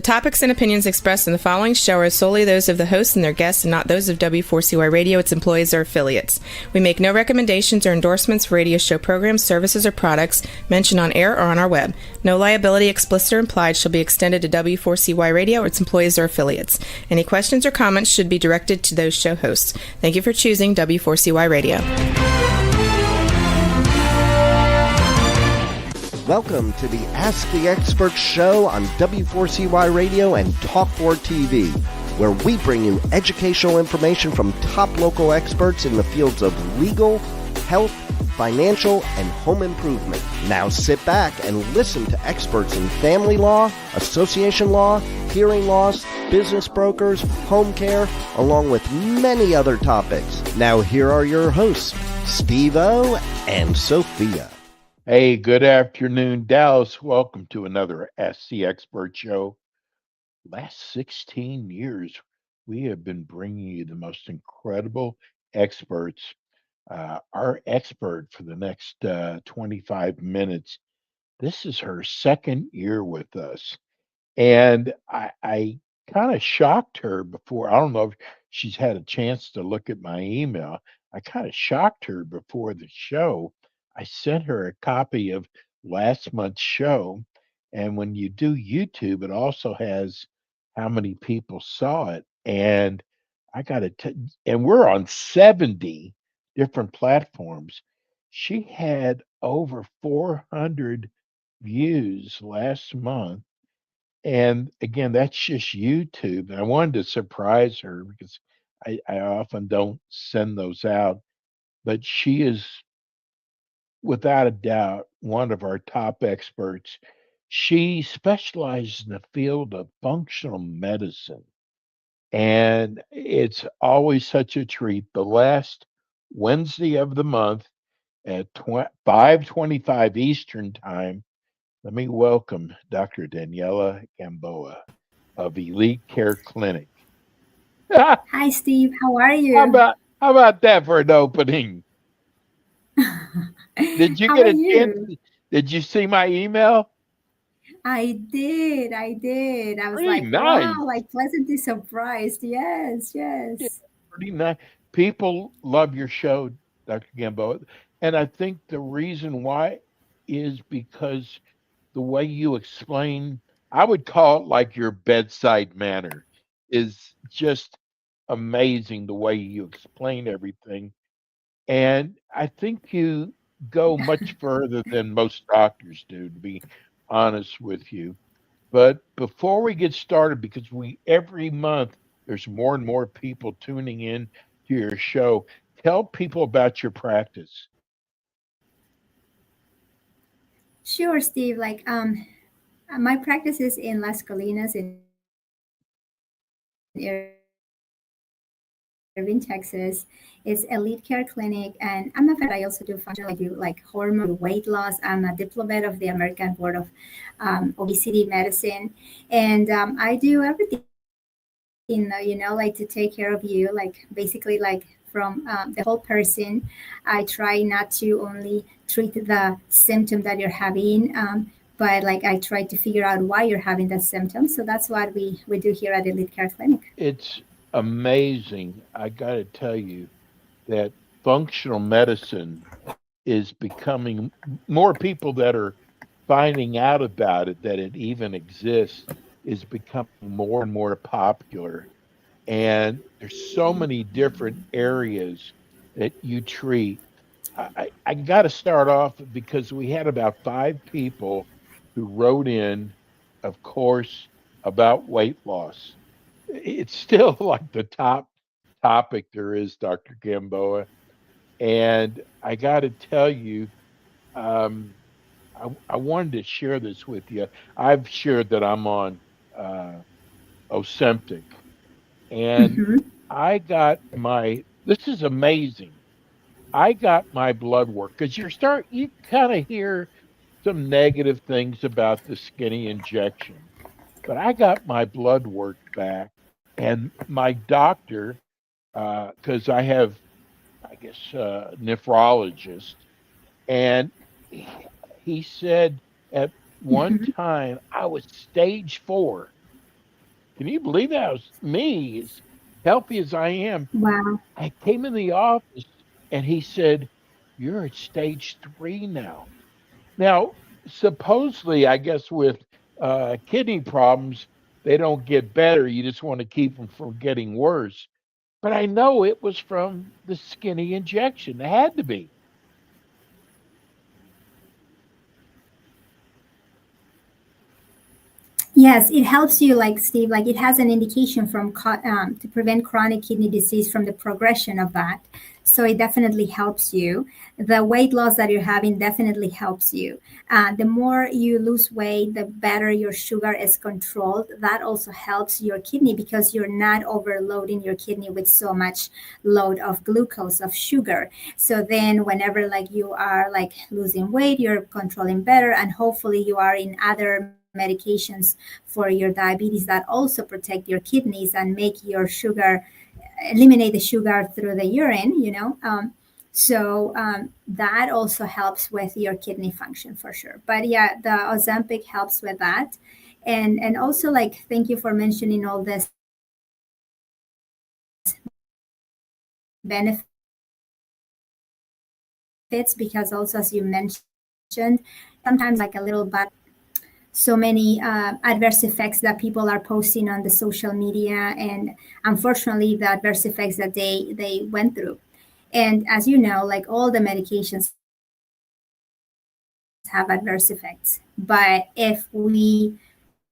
topics and opinions expressed in the following show are solely those of the hosts and their guests and not those of W4CY Radio, its employees, or affiliates. We make no recommendations or endorsements for radio show programs, services, or products mentioned on air or on our web. No liability, explicit or implied, shall be extended to W4CY Radio or its employees or affiliates. Any questions or comments should be directed to those show hosts. Thank you for choosing W4CY Radio. Welcome to the Ask the Expert show on W4CY Radio and Talk4 TV, where we bring you educational information from top local experts in the fields of legal, health, financial, and home improvement. Now sit back and listen to experts in family law, association law, hearing loss, business brokers, home care, along with many other topics. Now here are your hosts, Steve-O and Sophia. Hey, good afternoon, Dallas. Welcome to another Ask the Expert show. Last 16 years, we have been bringing you the most incredible experts. Our expert for the next 25 minutes, this is her second year with us. And I kind of shocked her before. I don't know if she's had a chance to look at my email. I kind of shocked her before the show. I sent her a copy of last month's show, and when you do YouTube, it also has how many people saw it. And I got to, and we're on 70 different platforms. She had over 400 views last month. And again, that's just YouTube. And I wanted to surprise her because I often don't send those out, but she is without a doubt, one of our top experts. She specializes in the field of functional medicine, and it's always such a treat. The last Wednesday of the month at 5:25 Eastern Time, let me welcome Dr. Daniela Gamboa of Elite Care Clinic. Hi, Steve. How are you? How about that for an opening? Did you get a chance? Did you see my email? I did. I was Pretty like, nice. wow, like pleasantly surprised. Yes. Yeah, pretty nice. People love your show, Dr. Gamboa. And I think the reason why is because the way you explain, I would call it like your bedside manner, is just amazing the way you explain everything. And I think you go much further than most doctors do, to be honest with you. But before we get started, because every month there's more and more people tuning in to your show, tell people about your practice. Sure, Steve. My practice is in Las Colinas in Irving, Texas. It's Elite Care Clinic, and I'm a vet. I also do functional. I do like hormone weight loss. I'm a diplomat of the American Board of Obesity Medicine, and I do everything. Like to take care of you, like basically like from the whole person. I try not to only treat the symptom that you're having. But like I try to figure out why you're having that symptom. So that's what we do here at Elite Care Clinic. It's amazing. I got to tell you that functional medicine is becoming more people that are finding out about it, that it even exists, is becoming more and more popular. And there's so many different areas that you treat. I got to start off because we had about 5 people who wrote in, of course, about weight loss. It's still like the top topic there is, Dr. Gamboa. And I got to tell you, I wanted to share this with you. I've shared that I'm on Ozempic, and I got this is amazing. I got my blood work because you kind of hear some negative things about the skinny injection, but I got my blood work back, and my doctor, because I have, I guess, nephrologist, and he said at one time I was stage 4, Can you believe that? Was me, as healthy as I am. Wow. I came in the office and he said, "You're at stage 3 now." Now, supposedly, I guess with kidney problems, they don't get better. You just want to keep them from getting worse. But I know it was from the skinny injection. It had to be. Yes, it helps you, like Steve, like it has an indication from to prevent chronic kidney disease from the progression of that. So it definitely helps you. The weight loss that you're having definitely helps you. The more you lose weight, the better your sugar is controlled. That also helps your kidney because you're not overloading your kidney with so much load of glucose, of sugar. So then whenever like you are like losing weight, you're controlling better, and hopefully you are in other medications for your diabetes that also protect your kidneys and make your sugar, eliminate the sugar through the urine, that also helps with your kidney function for sure. But yeah, the Ozempic helps with that. And also, like, thank you for mentioning all this benefits, because also, as you mentioned, sometimes like a little bit so many adverse effects that people are posting on the social media, and unfortunately the adverse effects that they went through. And as you know, like all the medications have adverse effects, but if we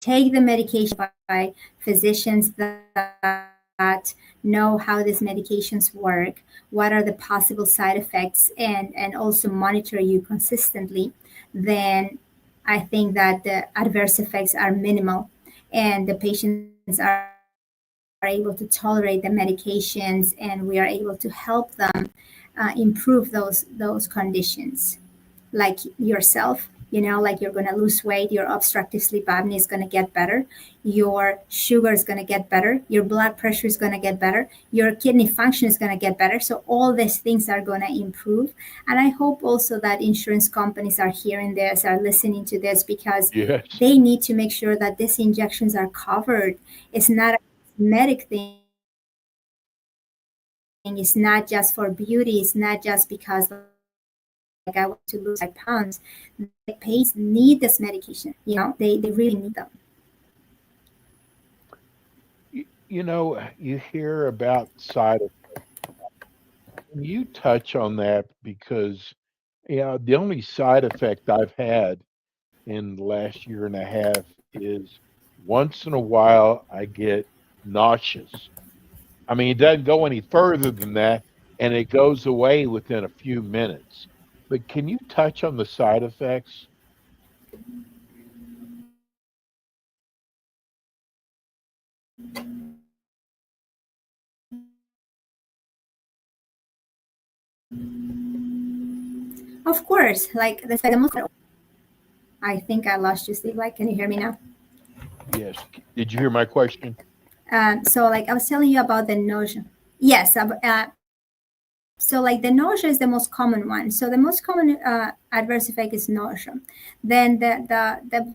take the medication by physicians that know how these medications work, what are the possible side effects, and also monitor you consistently, then I think that the adverse effects are minimal and the patients are able to tolerate the medications, and we are able to help them improve those conditions, like yourself, like you're going to lose weight, your obstructive sleep apnea is going to get better, your sugar is going to get better, your blood pressure is going to get better, your kidney function is going to get better. So all these things are going to improve. And I hope also that insurance companies are hearing this, are listening to this, because Yes. they need to make sure that these injections are covered. It's not a cosmetic thing. It's not just for beauty. It's not just because like I want to lose 5 pounds. The patients need this medication. They really need them. You hear about side effects. Can you touch on that? Because, the only side effect I've had in the last year and a half is once in a while I get nauseous. I mean, it doesn't go any further than that, and it goes away within a few minutes. But can you touch on the side effects? Of course, like the most. I think I lost you, Steve. Like, can you hear me now? Yes. Did you hear my question? So, like, I was telling you about the nausea. Yes. So, like, the nausea is the most common one. So, the most common adverse effect is nausea. Then the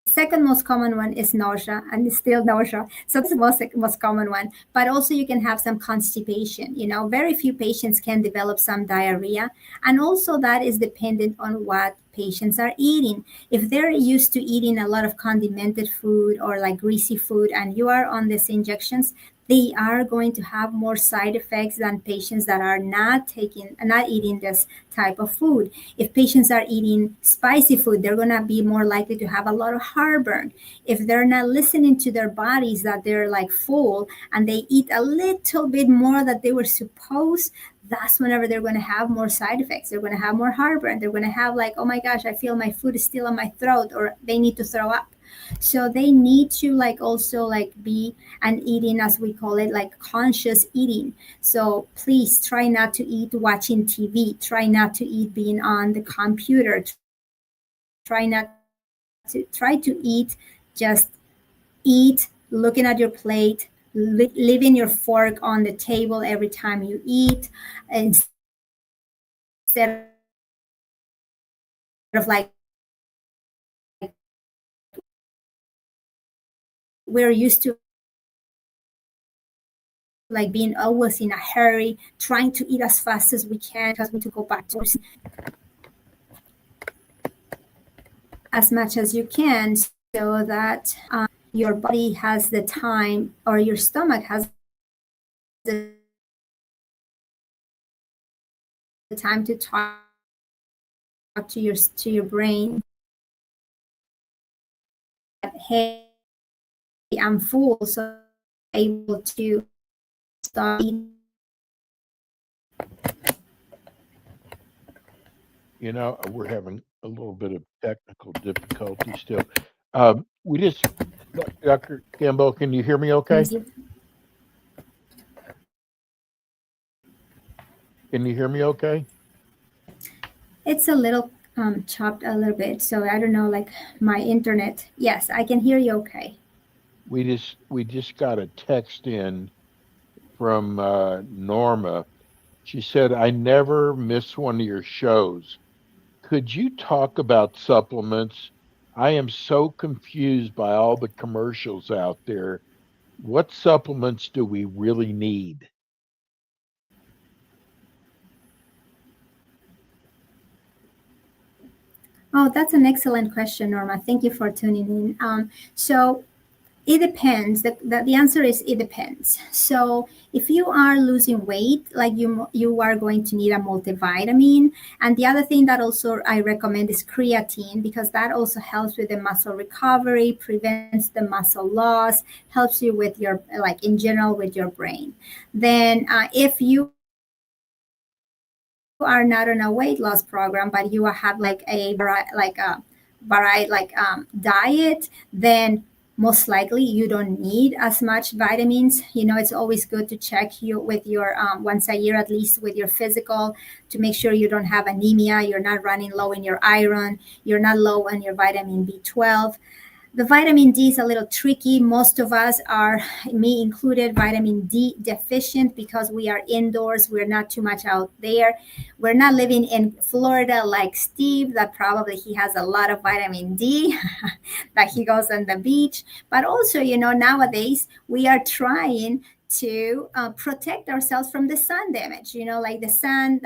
second most common one is nausea, and it's still nausea. So this is the most common one. But also you can have some constipation. Very few patients can develop some diarrhea. And also that is dependent on what patients are eating. If they're used to eating a lot of condimented food or like greasy food, and you are on these injections, they are going to have more side effects than patients that are not eating this type of food. If patients are eating spicy food, they're going to be more likely to have a lot of heartburn. If they're not listening to their bodies, that they're like full and they eat a little bit more that they were supposed, that's whenever they're going to have more side effects. They're going to have more heartburn. They're going to have like, oh my gosh, I feel my food is still in my throat, or they need to throw up. So they need to like also like be an eating, as we call it, like conscious eating. So please try not to eat watching TV. Try not to eat being on the computer. Try to eat, just eat looking at your plate, leaving your fork on the table every time you eat, instead of like we're used to like being always in a hurry, trying to eat as fast as we can because we need to go back to as much as you can so that your body has the time, or your stomach has the time to talk to your brain. Hey, I'm full, so I'm able to stop eating. You know, we're having a little bit of technical difficulty still. We just, Dr. Gamboa, can you hear me okay? Can you hear me okay? It's a little chopped a little bit, so I don't know, like my internet. Yes, I can hear you okay. We just got a text in from Norma. She said, "I never miss one of your shows. Could you talk about supplements? I am so confused by all the commercials out there. What supplements do we really need?" Oh, that's an excellent question, Norma. Thank you for tuning in. So it depends. The answer is it depends. So if you are losing weight, like you are going to need a multivitamin. And the other thing that also I recommend is creatine, because that also helps with the muscle recovery, prevents the muscle loss, helps you with your, like in general, with your brain. Then if you are not on a weight loss program, but you have like a diet, then most likely you don't need as much vitamins. It's always good to check you with your once a year at least with your physical, to make sure you don't have anemia, you're not running low in your iron, you're not low on your vitamin B12. The vitamin D is a little tricky. Most of us are, me included, vitamin D deficient because we are indoors. We're not too much out there. We're not living in Florida like Steve, that probably he has a lot of vitamin D that he goes on the beach. But also, nowadays we are trying to protect ourselves from the sun damage, like the sun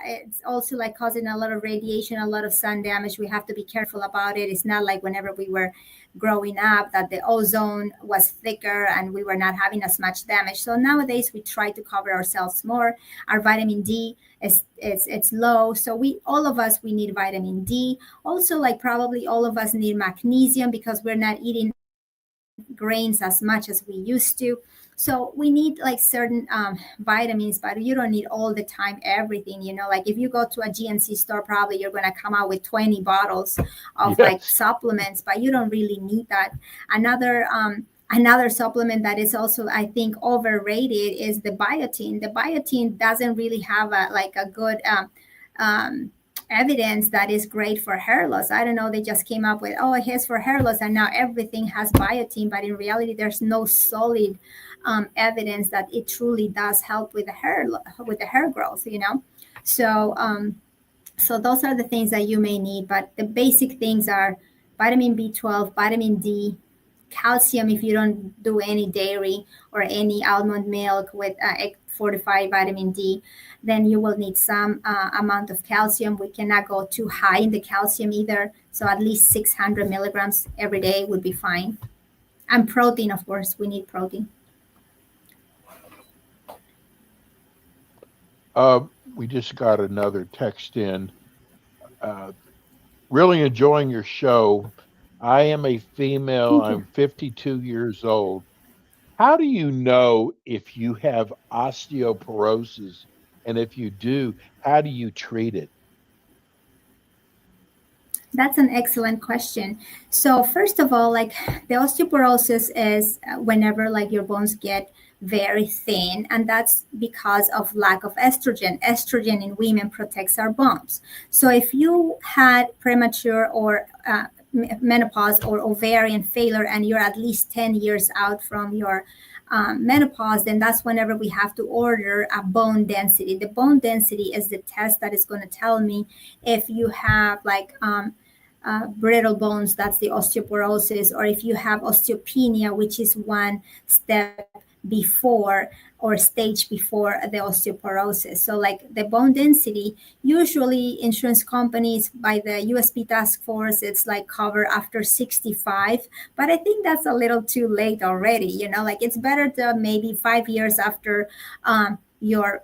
it's also like causing a lot of radiation, a lot of sun damage. We have to be careful about it. It's not like whenever we were growing up that the ozone was thicker and we were not having as much damage. So nowadays we try to cover ourselves more. Our vitamin D it's low. So all of us, we need vitamin D. Also, like probably all of us need magnesium because we're not eating grains as much as we used to. So we need like certain vitamins, but you don't need all the time everything. Like if you go to a GNC store, probably you're going to come out with 20 bottles of like supplements, but you don't really need that. Another supplement that is also, I think, overrated is the biotin. The biotin doesn't really have a good evidence that is great for hair loss. I don't know, they just came up with, oh, it's for hair loss, and now everything has biotin, but in reality there's no solid evidence that it truly does help with the hair growth. So those are the things that you may need, but the basic things are vitamin B12, vitamin D, calcium if you don't do any dairy or any almond milk with fortified vitamin D. Then you will need some amount of calcium. We cannot go too high in the calcium either, so at least 600 milligrams every day would be fine. And protein, of course, we need protein. We just got another text in. Really enjoying your show. I am a female. I'm 52 years old. How do you know if you have osteoporosis? And if you do, how do you treat it? That's an excellent question. So first of all, like the osteoporosis is whenever like your bones get very thin, and that's because of lack of estrogen. Estrogen in women protects our bones. So if you had premature or menopause or ovarian failure and you're at least 10 years out from your menopause, then that's whenever we have to order a bone density. The bone density is the test that is going to tell me if you have like brittle bones, that's the osteoporosis, or if you have osteopenia, which is one step before or stage before the osteoporosis. So, like the bone density, usually insurance companies by the USP task force, it's like cover after 65. But I think that's a little too late already. Like it's better to maybe 5 years after your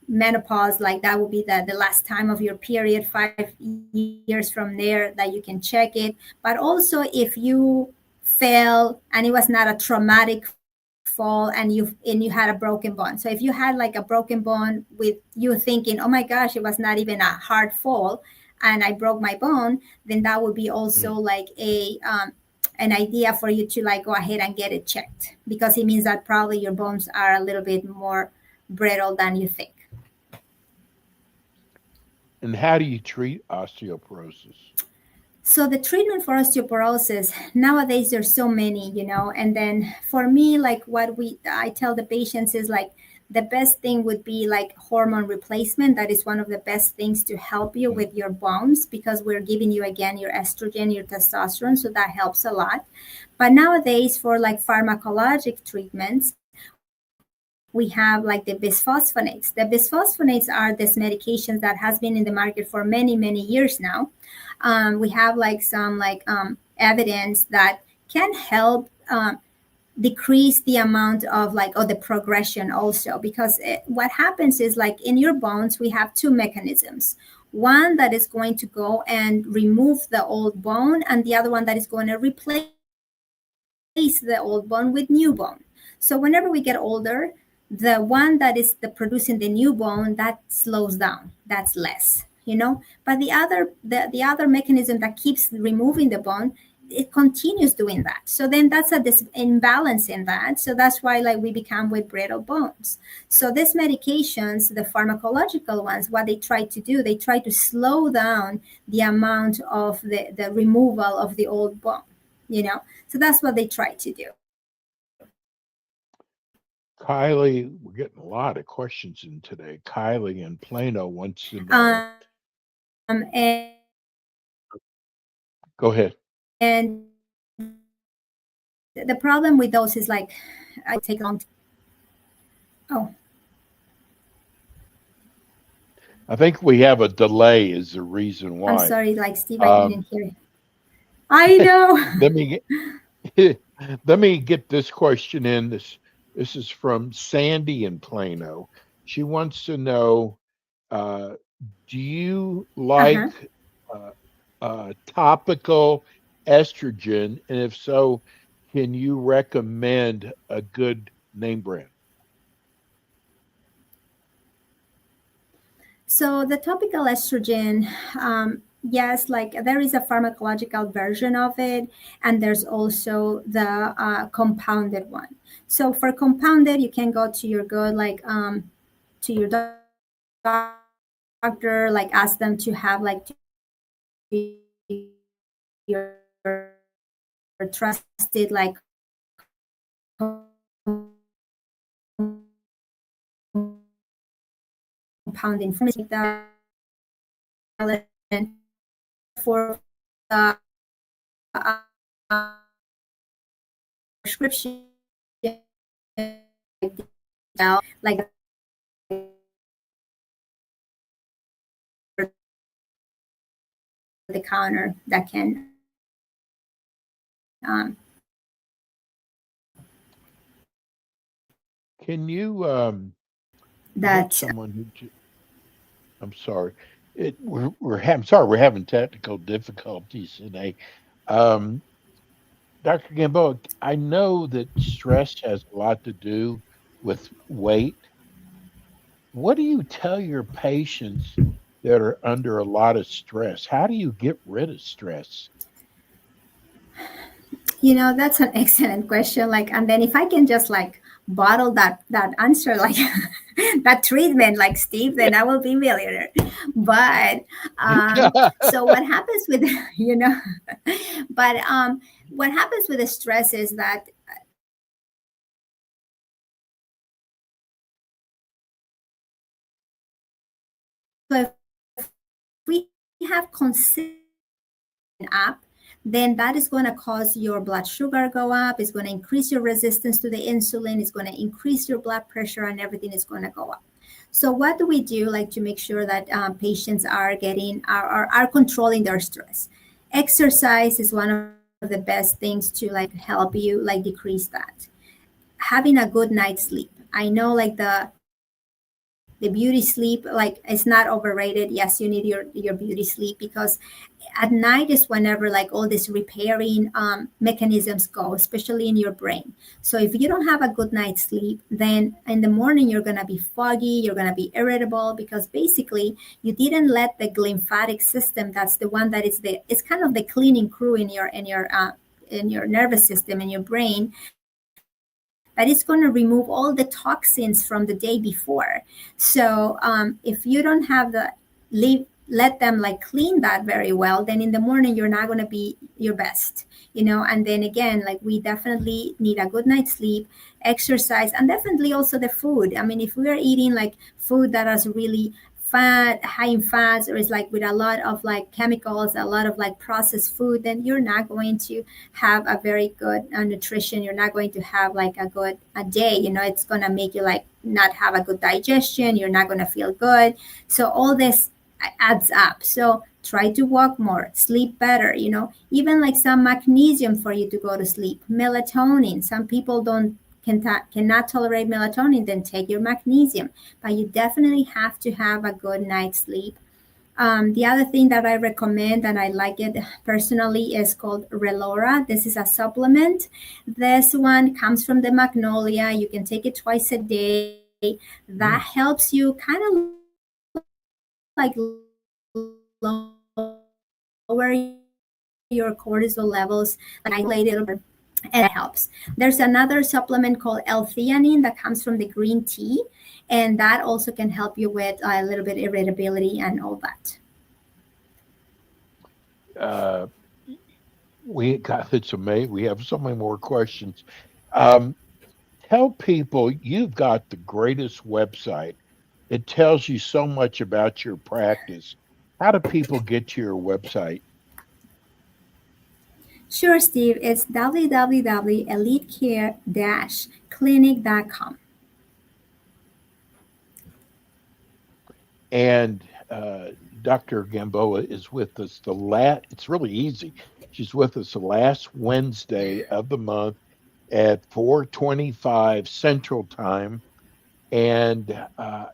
menopause, like that will be the last time of your period, 5 years from there that you can check it. But also if you fell and it was not a traumatic fall and you had a broken bone. So if you had like a broken bone with you thinking, oh my gosh, it was not even a hard fall and I broke my bone, then that would be also like an idea for you to like go ahead and get it checked, because it means that probably your bones are a little bit more brittle than you think. And how do you treat osteoporosis? So the treatment for osteoporosis nowadays, there's so many, and then for me, like what I tell the patients is like the best thing would be like hormone replacement. That is one of the best things to help you with your bones, because we're giving you again your estrogen, your testosterone, so that helps a lot. But nowadays for like pharmacologic treatments, we have like the bisphosphonates. The bisphosphonates are these medications that has been in the market for many, many years now. We have like some evidence that can help decrease the amount of the progression also, because what happens is like in your bones we have two mechanisms, one that is going to go and remove the old bone, and the other one that is going to replace the old bone with new bone. So whenever we get older, the one that is producing the new bone, that slows down, that's less, but the other mechanism that keeps removing the bone, it continues doing that. So then that's this imbalance in that. So that's why like we become with brittle bones. So these medications, the pharmacological ones, what they try to do, they try to slow down the amount of the removal of the old bone, so that's what they try to do. Kylie, we're getting a lot of questions in today. Kylie in Plano wants to know. And Go ahead. and the problem with those is like I take long. Oh, I think we have a delay is the reason I'm why. sorry, like Steve, I Um, didn't hear it. I know. let me get, let me get this question in. This is from Sandy in Plano. She wants to know, uh, do you like Uh-huh. uh, topical estrogen? And if so, can you recommend a good name brand? So the topical estrogen, yes, like there is a pharmacological version of it, and there's also the compounded one. So for compounded, you can go to your good to your doctor, like ask them to have like your trusted like compounding pharmacy for the prescription, like the counter that can um, Can you get that someone I'm sorry. I'm sorry we're having technical difficulties today. Um, Dr. Gamboa, I know that stress has a lot to do with weight. What do you tell your patients that are under a lot of stress? How do you get rid of stress? that's an excellent question. Like, and then if I can just like bottle that answer, like that treatment, like Steve, then I will be millionaire. But so what happens with you know, but what happens with the stress is that so if we have consistent up, then that is going to cause your blood sugar go up. It's going to increase your resistance to the insulin. It's going to increase your blood pressure, and everything is going to go up. So what do we do, like, to make sure that patients are controlling their stress? Exercise is one of the best things to like help you like decrease that. Having a good night's sleep. I know like the beauty sleep, like, it's not overrated. Yes, you need your beauty sleep, because at night is whenever like all these repairing mechanisms go, especially in your brain. So if you don't have a good night's sleep, then in the morning you're going to be foggy, you're going to be irritable, because basically you didn't let the lymphatic system, that's the one that it's kind of the cleaning crew in your nervous system, in your brain, that is going to remove all the toxins from the day before. So if you don't have let them like clean that very well, then in the morning you're not going to be your best, and then again, like, we definitely need a good night's sleep, exercise, and definitely also the food. I mean, if we are eating like food that is really high in fats, or is like with a lot of like chemicals, a lot of like processed food, then you're not going to have a very good nutrition. You're not going to have like a good day. It's going to make you like not have a good digestion. You're not going to feel good. So all this adds up. So try to walk more, sleep better, even like some magnesium for you to go to sleep, melatonin. Some people cannot tolerate melatonin, then take your magnesium. But you definitely have to have a good night's sleep. The other thing that I recommend, and I like it personally, is called Relora. This is a supplement. This one comes from the magnolia. You can take it twice a day. That helps you kind of like lower your cortisol levels, like isolate it, and it helps. There's another supplement called L-theanine that comes from the green tea, and that also can help you with a little bit irritability and all that. It's amazing. We have so many more questions. Tell people you've got the greatest website. It tells you so much about your practice. How do people get to your website? Sure, Steve. It's www.elitecare-clinic.com. And Dr. Gamboa is with us it's really easy. She's with us the last Wednesday of the month at 4:25 Central Time. And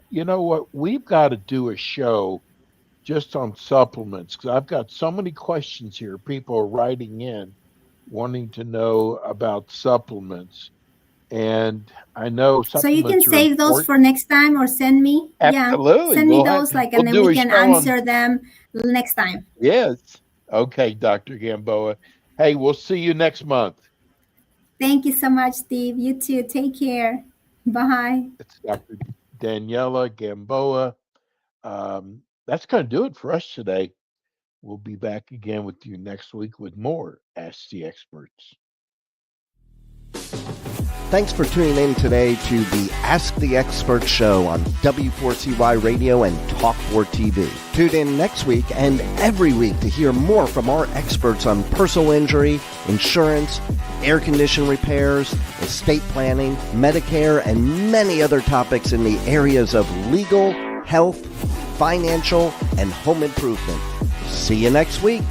you know what? We've got to do a show just on supplements, because I've got so many questions here. People are writing in wanting to know about supplements. And I know supplements. So you can save those for next time, or send me. Absolutely. Yeah, send me those, and then we can answer them next time. Yes. Okay, Dr. Gamboa. Hey, we'll see you next month. Thank you so much, Steve. You too. Take care. Bye. It's Dr. Daniela Gamboa. That's going to do it for us today. We'll be back again with you next week with more Ask the Experts. Thanks for tuning in today to the Ask the Expert show on W4CY Radio and Talk4 TV. Tune in next week and every week to hear more from our experts on personal injury, insurance, air condition repairs, estate planning, Medicare, and many other topics in the areas of legal, health, financial, and home improvement. See you next week.